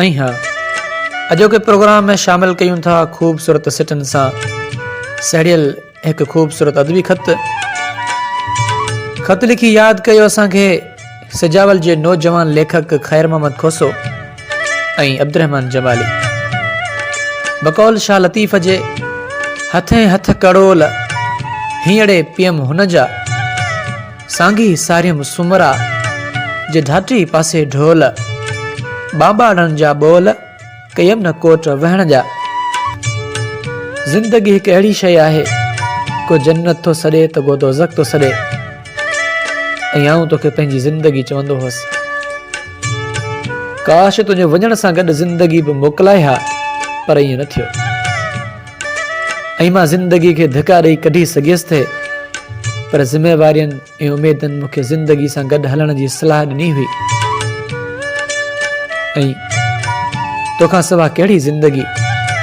ऐं हा, अॼोके प्रोग्राम में शामिल कयूं था ख़ूबसूरत सिटनि सां सहिड़ियल हिकु ख़ूबसूरत अदबी ख़त लिखी यादि कयो असांखे सिजावल जे नौजवान लेखक ख़ैर मोहम्मद खोसो ऐं अब्दुर्रहमान जमाली। बकौल शाह लतीफ़ जे हथे हथ कड़ोल हींअरे पियम हुन जा सांगी सारियम सुमरा जे ढाटी पासे ढोल बाबाड़नि जा बोल कयम न कोट वहण जा। ज़िंदगी हिकु अहिड़ी शइ आहे को जन्नत थो सॾे त को दोज़ख थो सॾे ऐं आऊं तोखे पंहिंजी ज़िंदगी चवंदो हुअसि काश तुंहिंजे वञण सां गॾु ज़िंदगी बि मोकिलाए हा, पर ईअं न थियो ऐं मां ज़िंदगी खे धिका ॾेई कढी सघियसि थे, पर ज़िम्मेवारियुनि ऐं उमेदनि मूंखे ज़िंदगी सां गॾु हलण जी सलाह ॾिनी हुई। ऐं तोखां सवाइ कहिड़ी ज़िंदगी,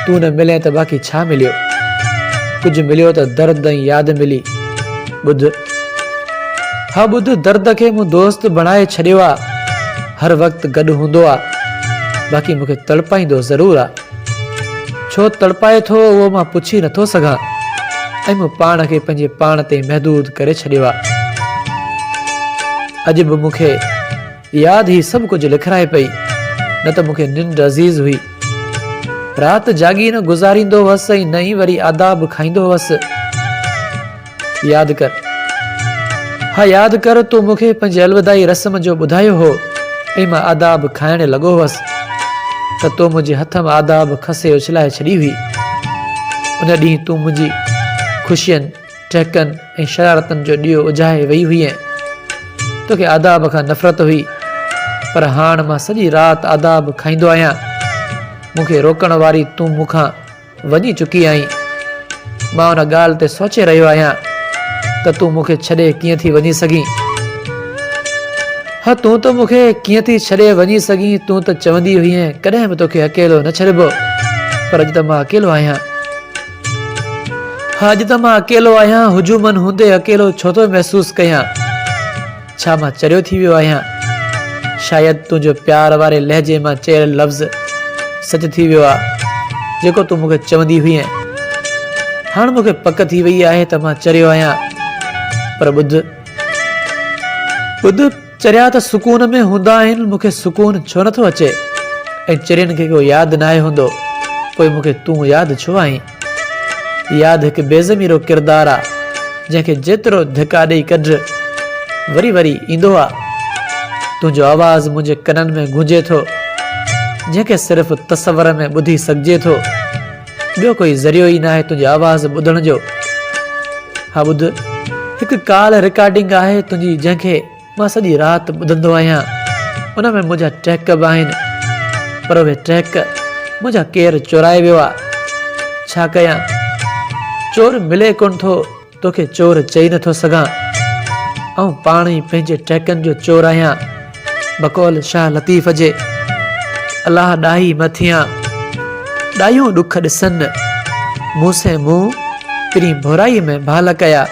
तूं न मिले त बाक़ी छा मिलियो, कुझु मिलियो त दर्द ऐं यादि मिली। ॿुध हा ॿुध, दर्द खे मूं दोस्त बणाए छॾियो आहे, हर वक़्तु गॾु हूंदो आहे, बाक़ी मूंखे तड़पाईंदो ज़रूरु आहे। छो तड़पाए थो उहो मां पुछी नथो सघां ऐं मूं पाण खे पंहिंजे पाण ते महदूद करे छॾियो आहे। अॼु बि मूंखे यादि ही सभु कुझु लिखाए पई, न त मूंखे निंड अज़ीज़ हुई। राति जागी न गुज़ारींदो हुअसि ऐं न ई वरी आदाब खाईंदो हुअसि। यादि कर, हा यादि कर, तूं मूंखे पंहिंजे अलविदाई रस्म जो ॿुधायो हो ऐं मां आदाब खाइण लॻो हुअसि त तो मुंहिंजे हथ मां आदाब खसे उछलाए छॾी हुई। उन ॾींहुं तूं मुंहिंजी ख़ुशियुनि टहकनि ऐं शरारतनि जो ॾीओ उजाए वई हुई। तोखे आदाब खां नफ़रत हुई, पर हाणे मां सॼी राति आदाब खाईंदो आहियां। मूंखे रोकण वारी तूं मूंखां वञी चुकी आहीं। मां उन ॻाल्हि ते सोचे रहियो आहियां त तूं मूंखे छॾे कीअं थी वञी सघीं। हा तूं त मूंखे कीअं थी छॾे वञी सघीं, तूं त चवंदी हुई कॾहिं बि तोखे अकेलो न छॾिबो, पर अॼु त मां अकेलो आहियां। हा अॼु त मां अकेलो आहियां, हुजूमन हूंदे अकेलो छो थो महसूस कयां। छा मां चरियो थी वियो आहियां? शायदि तुंहिंजो प्यार वारे लहजे मां चयल लफ़्ज़ सच थी वियो आहे जेको तूं मूंखे चवंदी हुई। हाणे मूंखे पक थी वई आहे त मां चरियो आहियां, पर ॿुध चरिया त सुकून में हूंदा आहिनि, मूंखे सुकून छो नथो अचे? ऐं चरियनि खे को यादि नाहे हूंदो, पोइ मूंखे तूं यादि छो आहीं? यादि हिकु बेज़मीरो किरदारु आहे जंहिंखे जेतिरो धिका ॾेई कढ वरी वरी ईंदो आहे। तुंहिंजो आवाज़ मुंहिंजे कननि में गूंजे थो, जंहिंखे सिर्फ़ु तसवर में ॿुधी सघिजे थो। ॿियो कोई ज़रियो ई न आहे तुंहिंजी आवाज़ ॿुधण जो। हा ॿुध, हिकु कॉल रिकॉर्डिंग आहे तुंहिंजी जंहिंखे मां सॼी राति ॿुधंदो आहियां। उन में मुंहिंजा ट्रैक बि आहिनि, पर उहे ट्रैक मुंहिंजा केरु चोराए वियो आहे। छा कयां? चोर मिले कोन थो, तोखे चोर चई नथो सघां। ऐं पाण ई पंहिंजे ट्रैकनि जो चोर आहियां। बकौल शाह लतीफ़ जे अलाह ॾाही मथियां ॾायूं ॾुख ॾिसनि, मूं से मुंहुं पिरी भोराई में भाल कया।